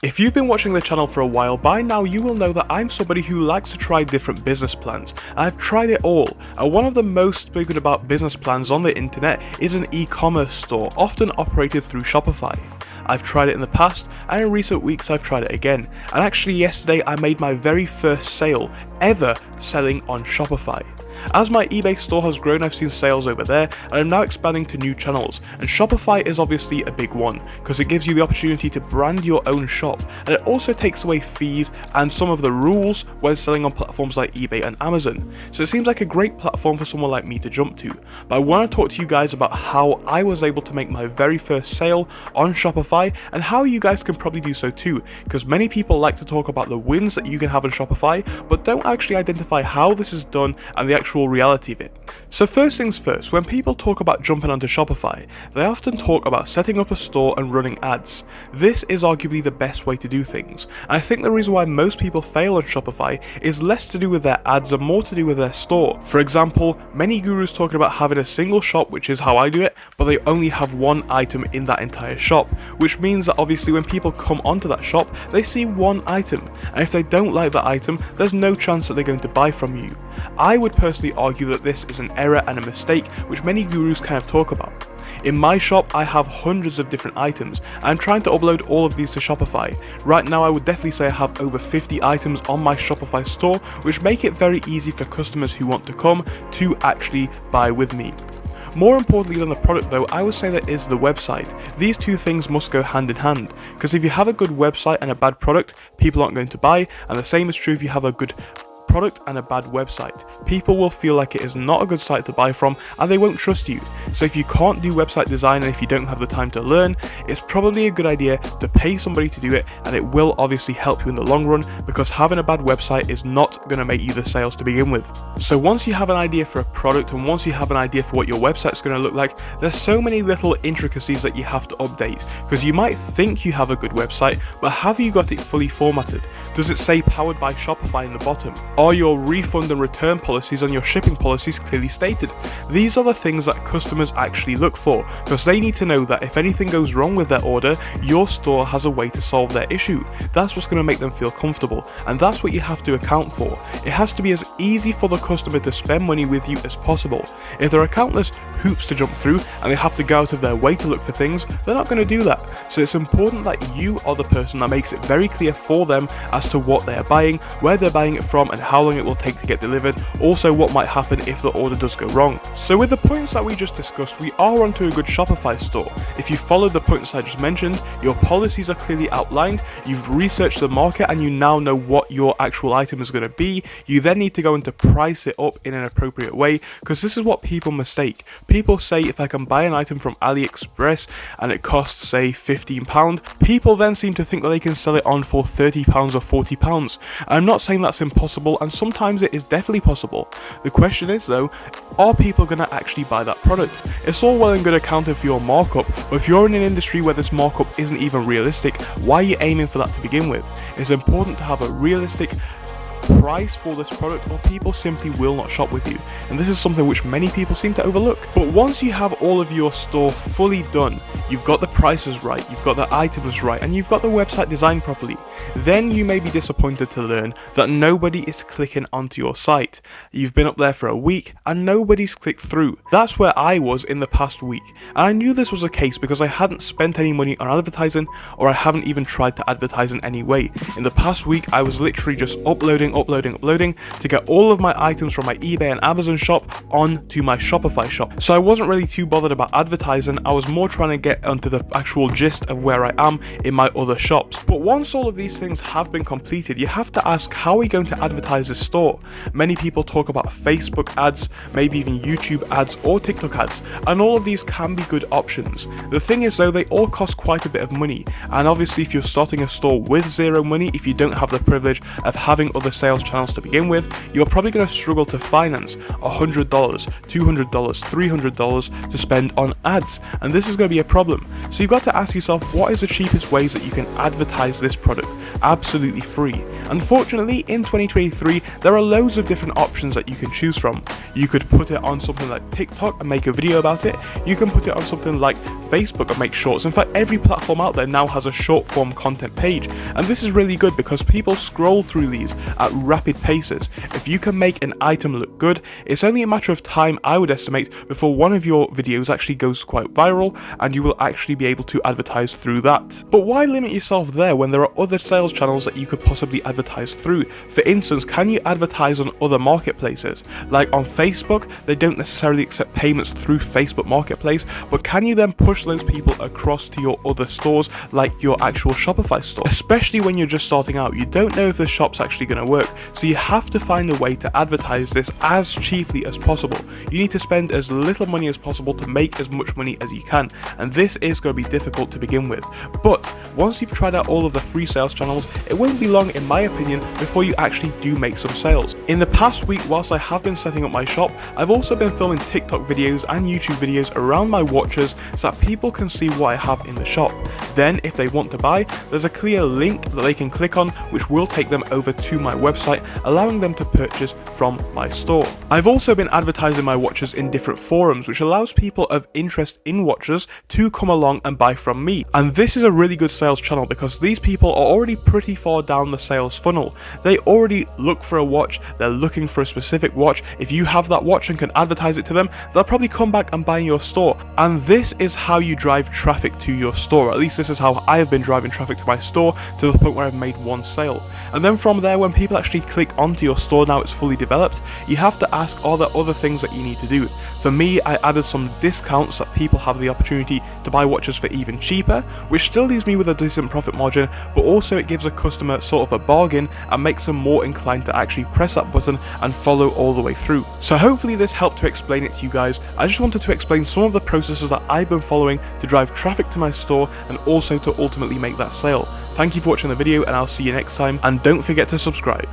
If you've been watching the channel for a while, by now you will know that I'm somebody who likes to try different business plans. I've tried it all, and one of the most spoken about business plans on the internet is an e-commerce store, often operated through Shopify. I've tried it in the past, and in recent weeks I've tried it again, and actually yesterday I made my very first sale ever selling on Shopify. As my eBay store has grown, I've seen sales over there, and I'm now expanding to new channels, and Shopify is obviously a big one, because it gives you the opportunity to brand your own shop, and it also takes away fees and some of the rules when selling on platforms like eBay and Amazon. So it seems like a great platform for someone like me to jump to. But I want to talk to you guys about how I was able to make my very first sale on Shopify, and how you guys can probably do so too, because many people like to talk about the wins that you can have on Shopify, but don't actually identify how this is done and the actual reality of it. So first things first, when people talk about jumping onto Shopify, they often talk about setting up a store and running ads. This is arguably the best way to do things. And I think the reason why most people fail on Shopify is less to do with their ads and more to do with their store. For example, many gurus talking about having a single shop, which is how I do it, but they only have one item in that entire shop, which means that obviously when people come onto that shop, they see one item, and if they don't like that item, there's no chance that they're going to buy from you. I would personally argue that this is an error and a mistake which many gurus kind of talk about. In my shop, I have hundreds of different items, and I'm trying to upload all of these to Shopify. Right now, I would definitely say I have over 50 items on my Shopify store, which make it very easy for customers who want to come to actually buy with me. More importantly than the product though, I would say that is the website. These two things must go hand in hand, because if you have a good website and a bad product, people aren't going to buy, and the same is true if you have a good product and a bad website. People will feel like it is not a good site to buy from, and they won't trust you. So if you can't do website design and if you don't have the time to learn, it's probably a good idea to pay somebody to do it, and it will obviously help you in the long run, because having a bad website is not going to make you the sales to begin with. So once you have an idea for a product and once you have an idea for what your website's going to look like, there's so many little intricacies that you have to update, because you might think you have a good website, but have you got it fully formatted? Does it say powered by Shopify in the bottom? Are your refund and return policies and your shipping policies clearly stated? These are the things that customers actually look for, because they need to know that if anything goes wrong with their order, your store has a way to solve their issue. That's what's going to make them feel comfortable, and that's what you have to account for. It has to be as easy for the customer to spend money with you as possible. If there are countless hoops to jump through and they have to go out of their way to look for things, they're not going to do that. So it's important that you are the person that makes it very clear for them as to what they are buying, where they're buying it from, and how long it will take to get delivered, also what might happen if the order does go wrong. So with the points that we just discussed, we are onto a good Shopify store. If you follow the points I just mentioned, your policies are clearly outlined, you've researched the market, and you now know what your actual item is going to be. You then need to go and to price it up in an appropriate way, because this is what people mistake. People say if I can buy an item from AliExpress and it costs say £15, people then seem to think that they can sell it on for £30 or £40. I'm not saying that's impossible, and sometimes it is definitely possible. The question is though, are people going to actually buy that product? It's all well and good accounting for your markup, but if you're in an industry where this markup isn't even realistic, why are you aiming for that to begin with? It's important to have a realistic price for this product, or people simply will not shop with you, and this is something which many people seem to overlook. But once you have all of your store fully done, you've got the prices right, you've got the items right, and you've got the website designed properly, then you may be disappointed to learn that nobody is clicking onto your site. You've been up there for a week and nobody's clicked through. That's where I was in the past week, and I knew this was the case because I hadn't spent any money on advertising, or I haven't even tried to advertise in any way. In the past week I was literally just uploading to get all of my items from my eBay and Amazon shop onto my Shopify shop. So I wasn't really too bothered about advertising, I was more trying to get onto the actual gist of where I am in my other shops. But once all of these things have been completed, you have to ask, how are we going to advertise this store? Many people talk about Facebook ads, maybe even YouTube ads or TikTok ads, and all of these can be good options. The thing is though, they all cost quite a bit of money, and obviously if you're starting a store with zero money, if you don't have the privilege of having other sales channels to begin with, you're probably going to struggle to finance $100, $200, $300 to spend on ads, and this is going to be a problem. So you've got to ask yourself, what is the cheapest ways that you can advertise this product absolutely free? Unfortunately, in 2023, there are loads of different options that you can choose from. You could put it on something like TikTok and make a video about it. You can put it on something like Facebook and make shorts. In fact, every platform out there now has a short form content page, and this is really good because people scroll through these at rapid paces. If you can make an item look good, it's only a matter of time, I would estimate, before one of your videos actually goes quite viral and you will actually be able to advertise through that. But why limit yourself there when there are other sales channels that you could possibly advertise through? For instance, can you advertise on other marketplaces? Like on Facebook, they don't necessarily accept payments through Facebook Marketplace, but can you then push those people across to your other stores, like your actual Shopify store? Especially when you're just starting out, you don't know if the shop's actually going to work, so you have to find a way to advertise this as cheaply as possible. You need to spend as little money as possible to make as much money as you can, and this is going to be difficult to begin with. But once you've tried out all of the free sales channels, it won't be long, in my opinion, before you actually do make some sales. In the past week, whilst I have been setting up my shop, I've also been filming TikTok videos and YouTube videos around my watches so that people can see what I have in the shop. Then, if they want to buy, there's a clear link that they can click on, which will take them over to my website, allowing them to purchase from my store. I've also been advertising my watches in different forums, which allows people of interest in watches to come along and buy from me. And this is a really good sales channel because these people are already pretty far down the sales funnel. They already look for a watch, they're looking for a specific watch. If you have that watch and can advertise it to them, they'll probably come back and buy in your store. And this is how you drive traffic to your store. At least this is how I have been driving traffic to my store, to the point where I've made one sale. And then from there, when people actually click onto your store, now it's fully developed, you have to ask, are there other things that you need to do? For me, I added some discounts that people have the opportunity to buy watches for even cheaper, which still leaves me with a decent profit margin, but also it gives a customer sort of a bargain and makes them more inclined to actually press that button and follow all the way through. So hopefully this helped to explain it to you guys. I just wanted to explain some of the processes that I've been following to drive traffic to my store and also to ultimately make that sale. Thank you for watching the video, and I'll see you next time, and don't forget to subscribe.